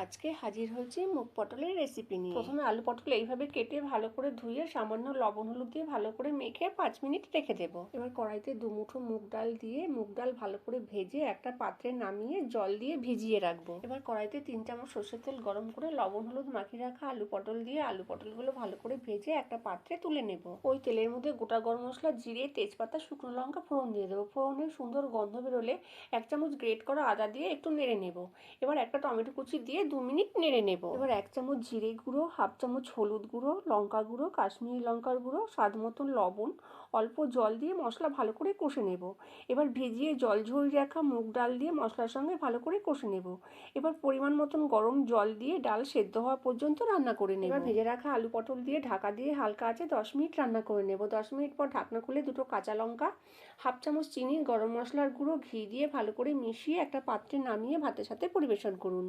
আজকে হাজির হয়েছি মুগ পটলের রেসিপি নিয়ে। প্রথমে আলু পটল এইভাবে কেটে ভালো করে ধুয়ে সামান্য লবণ হলুদ দিয়ে ভালো করে মেখে 5 মিনিট রেখে দেবো। এবার কড়াইতে 2 মুঠো মুগ ডাল দিয়ে মুগ ডাল ভালো করে ভেজে একটা পাত্রে নামিয়ে জল দিয়ে ভিজিয়ে রাখবো। এবার কড়াইতে 3 চামচ সর্ষের তেল গরম করে লবণ হলুদ মাখিয়ে রাখা আলু পটল দিয়ে আলু পটলগুলো ভালো করে ভেজে একটা পাত্রে তুলে নেব। ওই তেলের মধ্যে গোটা গরম মশলা, জিরে, তেজপাতা, শুকনো লঙ্কা ফোড়ন দিয়ে দেবো। ফোড়নের সুন্দর গন্ধ বেরোলে 1 চামচ গ্রেট করা আদা দিয়ে একটু নেড়ে নেব। এবার একটা টমেটো কুচি দিয়ে 2 মিনিট নেড়ে নেব। এবার 1 চামচ জিরে গুঁড়ো, হাফ চামচ হলুদ গুঁড়ো, লঙ্কা গুঁড়ো, কাশ্মীরি লঙ্কার গুঁড়ো, স্বাদ মতন লবণ, অল্প জল দিয়ে মশলা ভালো করে কষে নেব। এবার ভিজিয়ে জল ঝরিয়ে রাখা মুগ ডাল দিয়ে মশলার সঙ্গে ভালো করে কষে নেব। এবার পরিমাণ মতন গরম জল দিয়ে ডাল সেদ্ধ হওয়া পর্যন্ত রান্না করে নেব। এবার ভেজে রাখা আলু পটল দিয়ে ঢাকা দিয়ে হালকা আঁচে 10 মিনিট রান্না করে নেব। 10 মিনিট পর ঢাকনা খুলে 2টো কাঁচা লঙ্কা, হাফ চামচ চিনি, গরম মশলার গুঁড়ো, ঘি দিয়ে ভালো করে মিশিয়ে একটা পাত্রে নামিয়ে ভাতের সাথে পরিবেশন করুন।